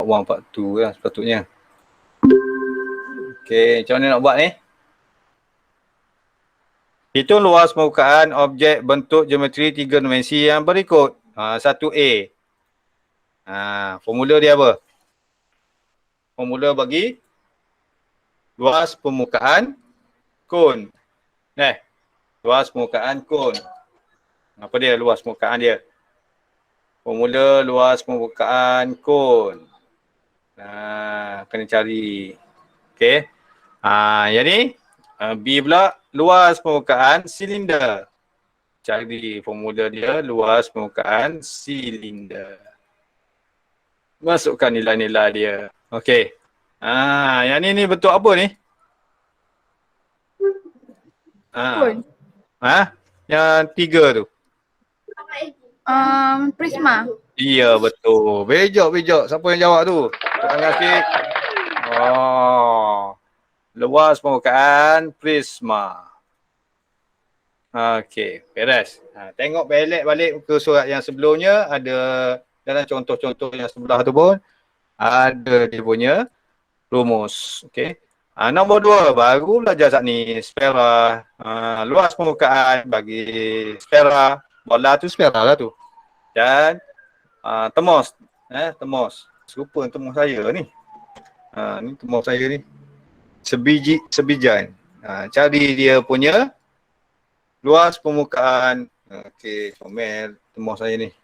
part 1, part 2 lah sepatutnya. Okey, macam mana nak buat ni? Hitung luas permukaan objek bentuk geometri 3 dimensi yang berikut. 1A. Formula dia apa? Formula bagi luas permukaan kon. Luas permukaan kon. Apa dia luas permukaan dia? Formula luas permukaan kon. Kena cari. Okey. Yang ni B pula luas permukaan silinder. Cari formula dia luas permukaan silinder. Masukkan nilai-nilai dia. Okey. Yang ni bentuk apa ni? Yang 3 tu. Prisma. Ya, betul. Bejok. Siapa yang jawab tu? Tangan sikit. Luas permukaan prisma. Okey, beres. Tengok balik ke surat yang sebelumnya, ada dalam contoh-contoh yang sebelah tu pun ada dia punya rumus. Okey. Nombor 2, baru belajar saat ni, sfera. Luas permukaan bagi sfera. Bola tu sfera lah tu. Dan temos. Temos. Serupa temos saya ni. Ni temos saya ni. Sebijan. Cari dia punya luas permukaan. Okey, comel temos saya ni.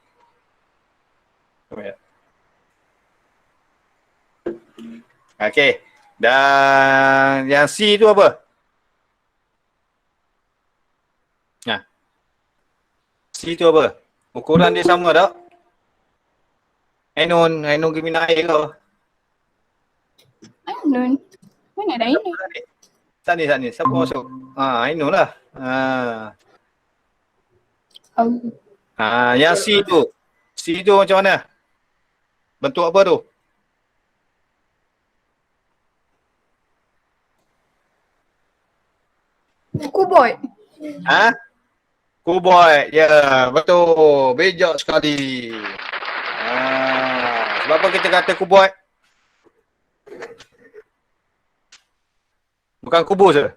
Comel. Okey. Dan yang C tu apa? C tu apa? Ukuran dia sama tak? Ainun Gemina air kau. Ainun. Mana ada Ainun? Saat ni. Siapa masuk? Ainun lah. Yang C tu. C tu macam mana? Bentuk apa tu? Kuboid. Kuboid. Ya, betul. Bejok sekali. Sebab apa kita kata kuboid? Bukan kubus ke?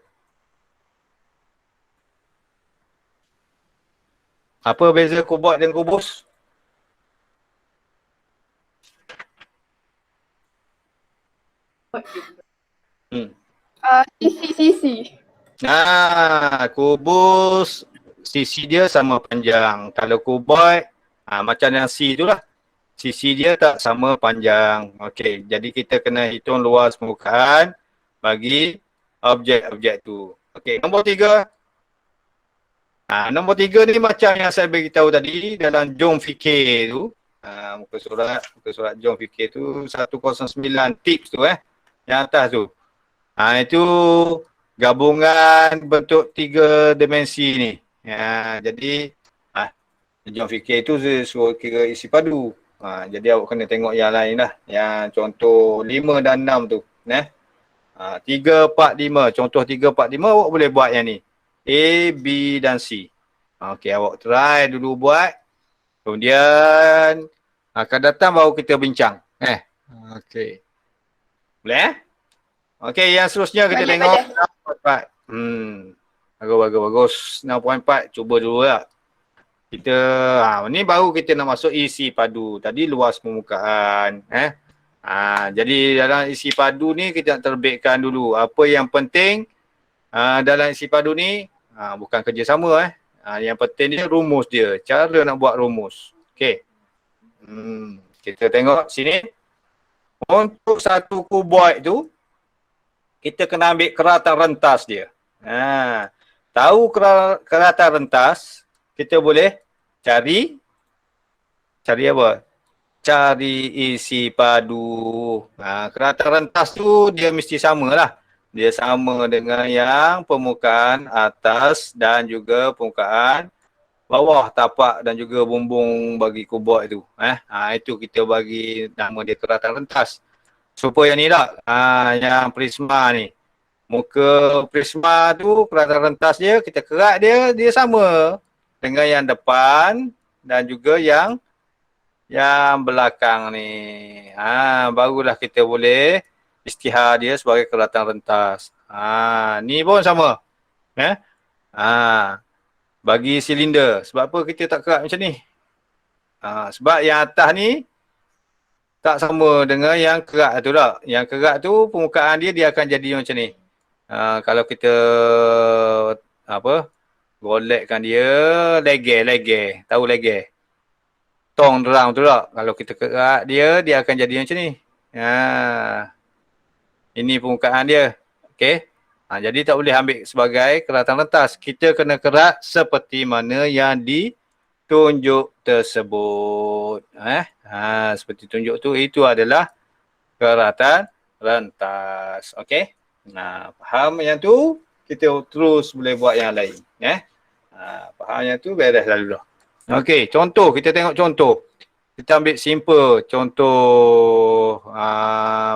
Apa beza kuboid dan kubus? Sisi. Kubus sisi dia sama panjang. Kalau kuboid macam yang C tu lah. Sisi dia tak sama panjang. Okey, jadi kita kena hitung luas permukaan bagi objek-objek tu. Okey, nombor 3. Nombor 3 ni macam yang saya beritahu tadi dalam jom fikir tu. Muka surat jom fikir tu 109 tips tu yang atas tu. Itu gabungan bentuk 3 dimensi ni. Jadi jom fikir tu suruh kira isi padu. Jadi awak kena tengok yang lain lah. Yang contoh 5 dan 6 tu. 3, 4, 5. Contoh 3, 4, 5 awak boleh buat yang ni. A, B dan C. Okey, awak try dulu buat. Kemudian akan datang baru kita bincang. Okey. Boleh Okey, yang seterusnya kita tengok 6.4. Bagus. 6.4 cuba dulu lah. Kita ni baru kita nak masuk isi padu. Tadi luas permukaan. Jadi dalam isi padu ni kita nak terbitkan dulu apa yang penting dalam isi padu ni. Bukan kerjasama yang penting dia rumus dia. Cara nak buat rumus. Okey. Kita tengok sini. Untuk satu kuboid tu kita kena ambil keratan rentas dia. Tahu keratan rentas, kita boleh cari apa? Cari isi padu. Keratan rentas tu dia mesti sama lah. Dia sama dengan yang permukaan atas dan juga permukaan bawah tapak dan juga bumbung bagi kuboid tu. Itu kita bagi nama dia keratan rentas. Supaya ni tak, yang prisma ni. Muka prisma tu, keratan rentas dia, kita kerat dia sama dengan yang depan dan juga yang yang belakang ni. Barulah kita boleh isytihar dia sebagai keratan rentas. Ni pun sama. Bagi silinder. Sebab apa kita tak kerat macam ni? Sebab yang atas ni tak sama dengan yang kerat tu lah. Yang kerat tu permukaan dia akan jadi macam ni. Kalau kita golekkan dia leger. Tahu leger? Tong drum tu tak? Kalau kita kerat dia akan jadi macam ni. Ini permukaan dia. Okey. Jadi tak boleh ambil sebagai keratan rentas. Kita kena kerat seperti mana yang ditunjuk tersebut. Seperti tunjuk tu, itu adalah keratan rentas. Okey. Faham yang tu, kita terus boleh buat yang lain. Faham yang tu, beres lalu dah. Okey, contoh. Kita tengok contoh. Kita ambil simple contoh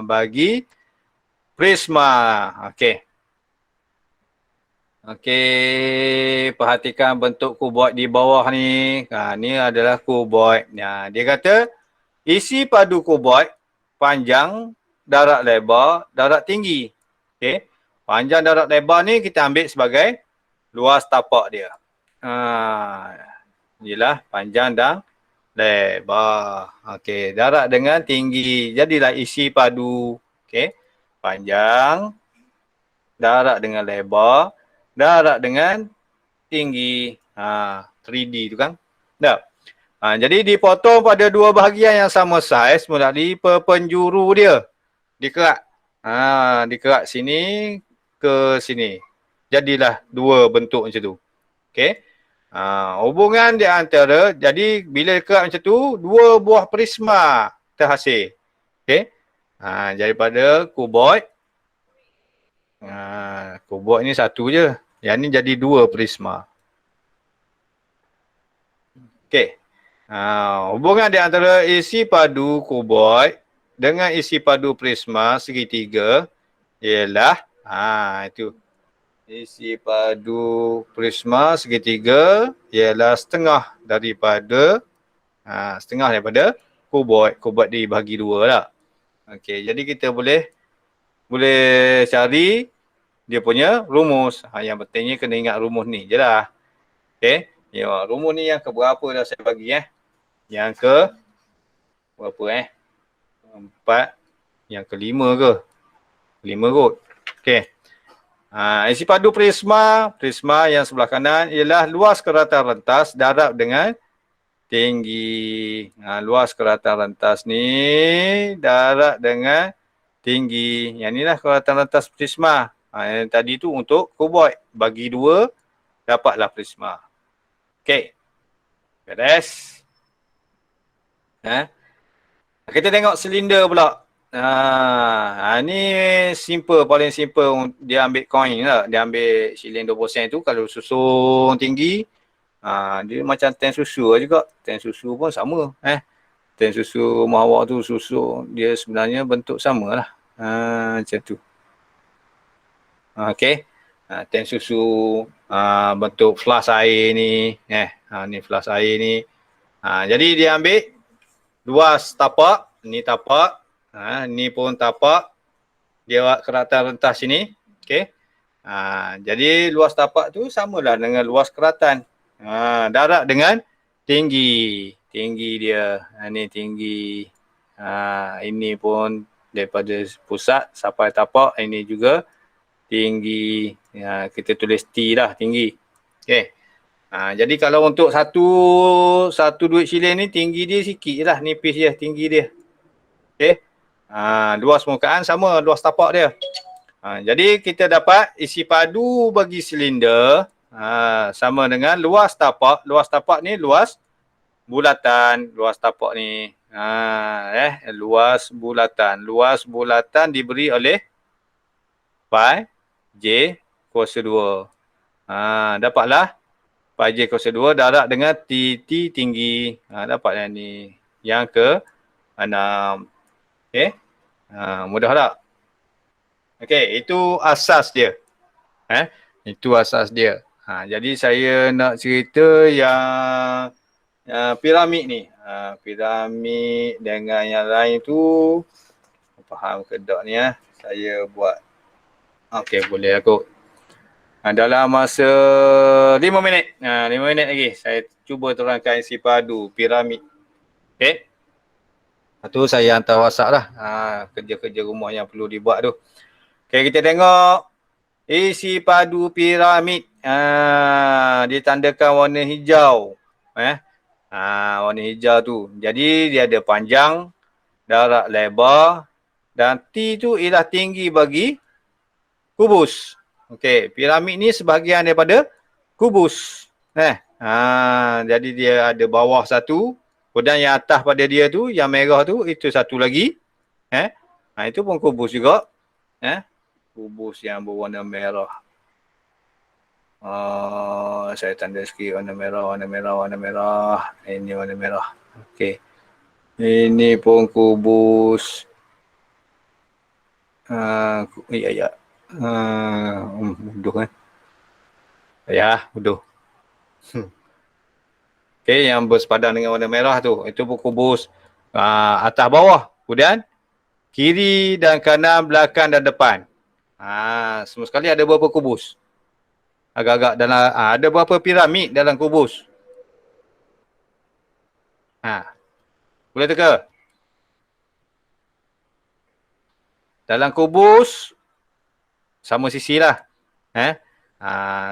bagi prisma. Okey. Perhatikan bentuk kuboid di bawah ni. Ni adalah kuboid. Dia kata isi padu kuboid panjang, darat lebar, darat tinggi. Okey. Panjang, darat lebar ni kita ambil sebagai luas tapak dia. Inilah panjang dan lebar. Okey, darat dengan tinggi. Jadilah isi padu. Okey. Panjang, darat dengan lebar, darat dengan tinggi. 3D tu kan. Dah. Jadi dipotong pada dua bahagian yang sama saiz melalui perpenjuru dia. Dikerat. Dikerat sini ke sini. Jadilah dua bentuk macam tu. Okey. Hubungan di antara, jadi bila dikerat macam tu, dua buah prisma terhasil. Okey. Daripada kuboid. Kuboid ni satu je. Yang ni jadi dua prisma. Okey. Hubungan di antara isi padu kuboid dengan isi padu prisma segitiga ialah itu. Isi padu prisma segitiga ialah setengah daripada kuboid. Kuboid dibagi dua lah. Okey, jadi kita boleh cari dia punya rumus. Yang pentingnya kena ingat rumus ni je lah. Okey, rumus ni yang ke berapa dah saya bagi Yang ke berapa 4, yang kelima ke? 5 kot. Okey. Isi padu prisma yang sebelah kanan ialah luas keratan rentas darab dengan tinggi. Luas keratan rentas ni darab dengan tinggi. Yang inilah keratan rentas prisma. Yang tadi tu untuk kuboid. Bagi dua, dapatlah prisma. Okey. Beres. Kita tengok silinder pula. Ni simple, paling simple. Dia ambil coin lah. Dia ambil silin 20 sen tu. Kalau susun tinggi, dia macam ten susu juga. Ten susu pun sama. Ten susu rumah awak tu susu. Dia sebenarnya bentuk sama lah. Macam tu. Okey. Ten susu bentuk flas air ni. Ni flas air ni. Jadi dia ambil luas tapak. Ni tapak. Ni pun tapak. Dia buat keratan rentas sini. Okey. Jadi luas tapak tu samalah dengan luas keratan. Darat dengan tinggi. Tinggi dia. Ni tinggi. Ini pun daripada pusat sampai tapak. Ini juga tinggi. Kita tulis T lah, tinggi. Okey. Jadi kalau untuk satu duit silin ni tinggi dia sikit je lah. Nipis je tinggi dia. Okey. Luas permukaan sama luas tapak dia. Jadi kita dapat isi padu bagi silinder sama dengan luas tapak. Luas tapak ni luas bulatan. Luas tapak ni luas bulatan. Luas bulatan diberi oleh pi J kuasa 2. Dapatlah pi J kuasa 2 darab dengan T tinggi. Dapatlah ni. Yang ke 6. Okey. Mudah tak? Okey, itu asas dia. Itu asas dia. Jadi saya nak cerita yang piramid ni. Piramid dengan yang lain tu faham ke tak ni saya buat. Okey, boleh aku. Dalam masa 5 minit. 5 minit lagi saya cuba terangkan isi padu piramid. Okey. Lepas tu saya hantar WhatsApp lah. Kerja-kerja rumah yang perlu dibuat tu. Okey, kita tengok isi padu piramid. Ditandakan warna hijau. Warna hijau tu. Jadi dia ada panjang, darat lebar dan T tu ialah tinggi bagi kubus. Okey, piramid ni sebahagian daripada kubus. Jadi dia ada bawah satu, kemudian yang atas pada dia tu, yang merah tu, itu satu lagi. Itu pun kubus juga. Kubus yang berwarna merah. Saya tanda sikit warna merah, warna merah, warna merah. Ini warna merah. Okey. Ini pun kubus. Ya. Bodoh kan? Ya, bodoh. Okey, yang bersepadan dengan warna merah tu, itu pun kubus. Atas bawah. Kemudian kiri dan kanan, belakang dan depan. Semua sekali ada berapa kubus? Agak-agak dalam ada berapa piramid dalam kubus? Boleh teka? Dalam kubus sama sisi lah.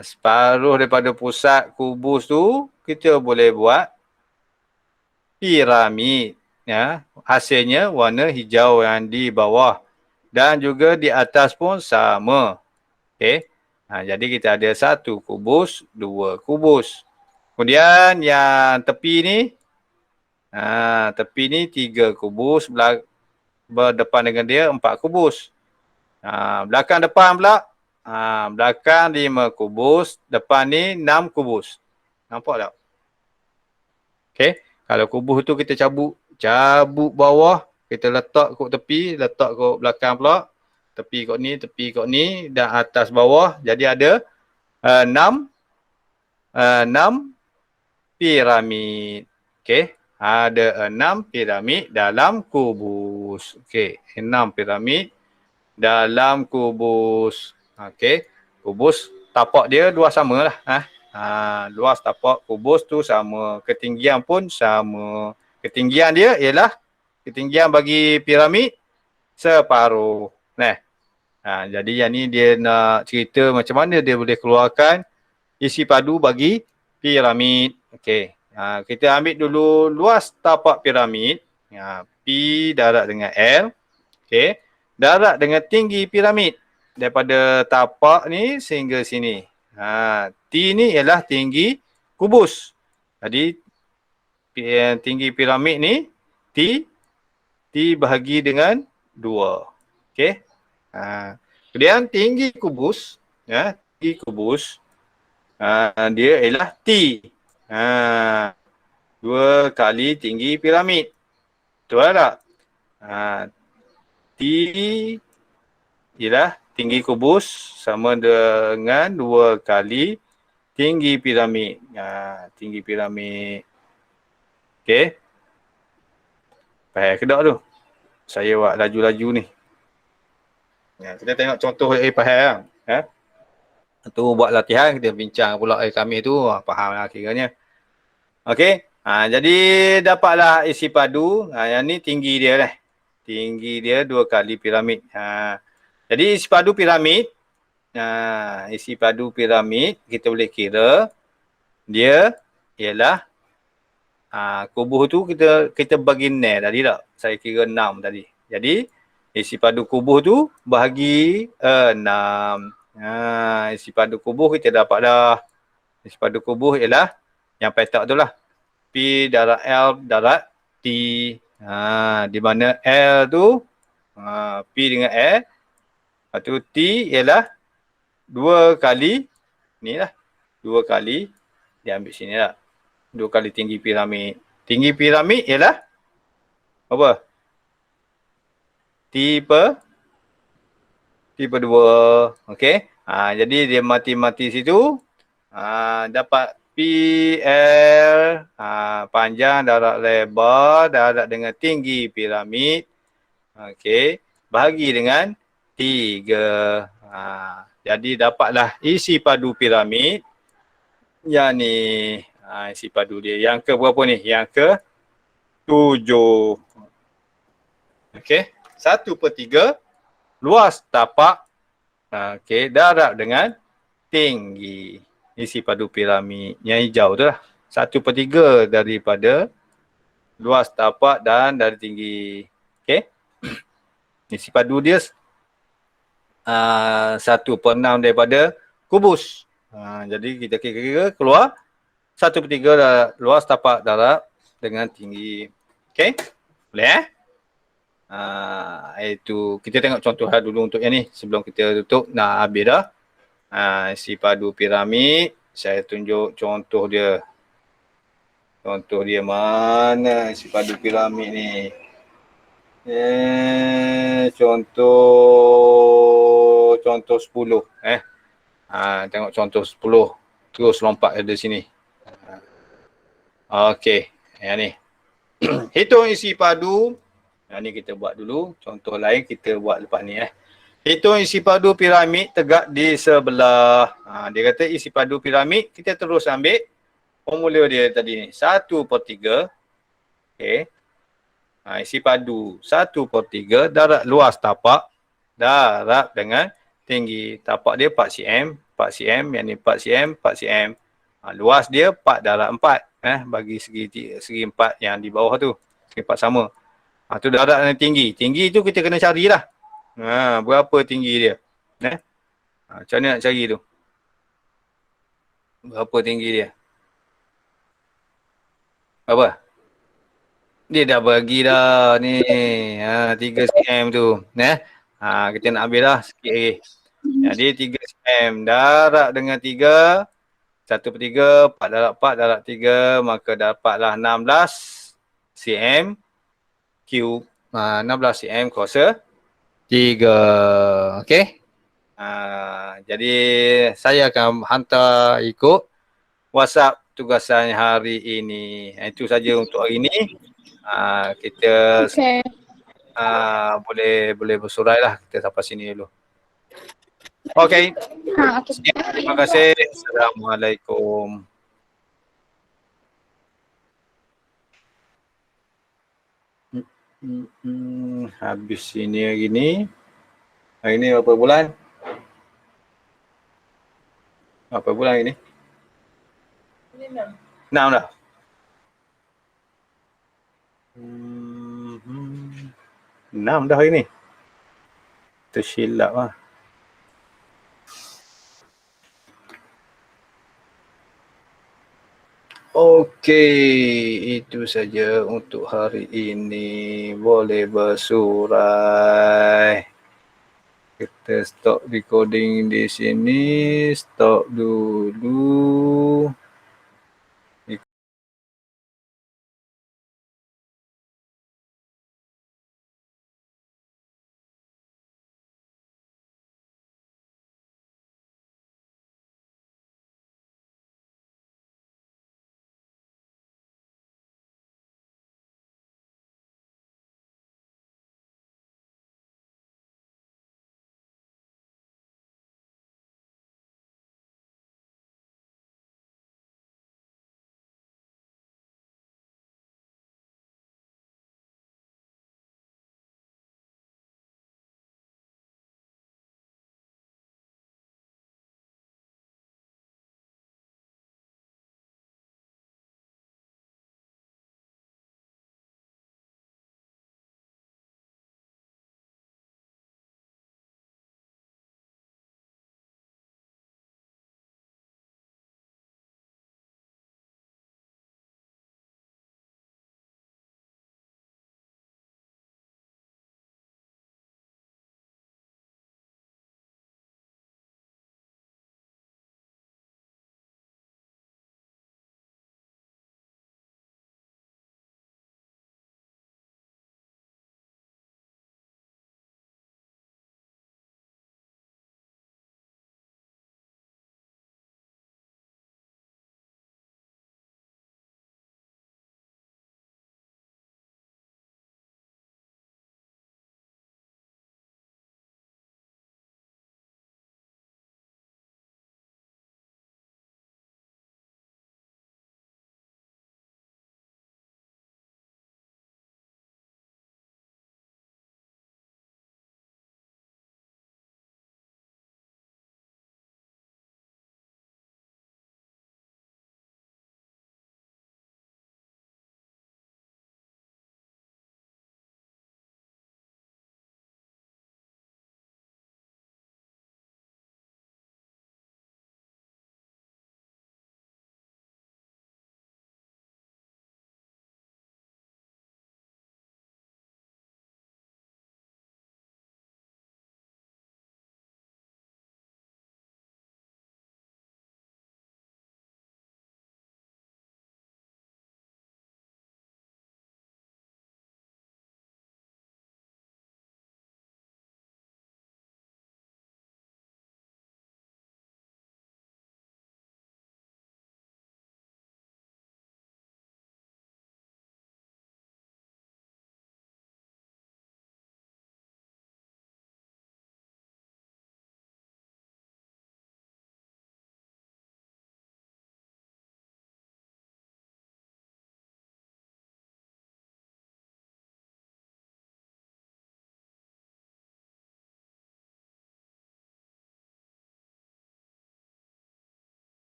Separuh daripada pusat kubus tu kita boleh buat piramid. Hasilnya warna hijau yang di bawah dan juga di atas pun sama. Okey. Jadi kita ada satu kubus, dua kubus. Kemudian yang tepi ni, tepi ni 3 kubus, berdepan dengan dia 4 kubus. Belakang depan pula, belakang 5 kubus, depan ni 6 kubus. Nampak tak? Okey. Kalau kubus tu kita cabut bawah, kita letak kat tepi, letak kat belakang pula. Tepi kat ni dan atas bawah. Jadi ada 6 piramid. Okey. Ada 6 piramid dalam kubus. Okey. 6 piramid dalam kubus. Okey. Kubus tapak dia luas sama lah. Luas tapak kubus tu sama. Ketinggian pun sama. Ketinggian dia ialah ketinggian bagi piramid separuh. Jadi yang ni dia nak cerita macam mana dia boleh keluarkan isi padu bagi piramid. Okey. Kita ambil dulu luas tapak piramid. P darab dengan L. Okey. Darab dengan tinggi piramid. Daripada tapak ni sehingga sini. T ni ialah tinggi kubus. Jadi tinggi piramid ni T bahagi dengan 2. Okey. Kemudian tinggi kubus, tinggi kubus dia ialah T. 2 kali tinggi piramid. Betul tak? T ialah tinggi kubus sama dengan 2 kali tinggi piramid. Tinggi piramid. Okey. Faham ke tak tu? Saya buat laju-laju ni. Kita tengok contoh faham. Tu buat latihan, kita bincang pula kami tu, faham lah kiranya. Okey. Jadi dapatlah isi padu. Yang ni tinggi dia lah. Tinggi dia 2 kali piramid. Jadi isi padu piramid. Isi padu piramid kita boleh kira. Dia ialah kubus tu kita bagi 6 tadi tak? Saya kira 6 tadi. Jadi isi padu kubus tu bahagi 6. Isi padu kubus kita dapat dah. Isi padu kubus ialah yang petak tu lah. P darab L darab T. Di mana L tu P dengan L. Lepas tu T ialah 2 kali ni lah. 2 kali dia ambil sini lah. 2 kali tinggi piramid. Tinggi piramid ialah apa? T per 2. Okey. Jadi dia mati-mati situ. Dapat PL panjang darab lebar darab dengan tinggi piramid. Okey, bahagi dengan 3. Jadi dapatlah isi padu piramid. Yang ni isi padu dia. Yang ke berapa ni? Yang ke 7. Okey, 1/3 luas tapak. Okey, darab dengan tinggi. Isi padu piramid yang hijau tu lah. 1/3 daripada luas tapak dan dari tinggi. Okey. Isi padu dia 1/6 daripada kubus. Jadi kita kira-kira keluar 1/3 luas tapak darab dengan tinggi. Okey. Boleh itu kita tengok contoh dulu untuk yang ni sebelum kita tutup. Nah, habis dah. Isi padu piramid, saya tunjuk contoh dia. Contoh dia mana isi padu piramid ni? Contoh 10. Tengok contoh 10. Terus lompat dari sini. Okey, yang ni. Hitung isi padu. Yang ni kita buat dulu. Contoh lain kita buat lepas ni. Hitung isi padu piramid tegak di sebelah. Dia kata isi padu piramid, kita terus ambil formula dia tadi ni. 1/3. Okey. Isi padu 1/3 darab luas tapak darab dengan tinggi. Tapak dia 4 cm, 4 cm, yang ni 4 cm, 4 cm. Luas dia 4 darab 4. Bagi segi 4 yang di bawah tu. Segi 4 sama. Tu darab dengan tinggi. Tinggi tu kita kena carilah. Berapa tinggi dia? Macam mana nak cari tu? Berapa tinggi dia? Berapa? Dia dah bagi dah ni. 3 cm tu. Kita nak ambil dah sikit lagi. Jadi 3 cm. Darab dengan 3. 1/3. 4 darab 4 darab 3. Maka dapatlah 16 cm cube. 16 cm kuasa 3. Okey. Jadi saya akan hantar ikut WhatsApp tugasan hari ini. Itu saja untuk hari ini. Kita boleh bersurai lah. Kita sampai sini dulu. Okey. Terima kasih. Assalamualaikum. Habis ini hari ni. Hari ni berapa bulan? Berapa bulan hari ni? 6 dah. 6 dah hari ni. Tersilap lah. Okey, itu saja untuk hari ini. Boleh bersurai. Kita stop recording di sini. Stop dulu.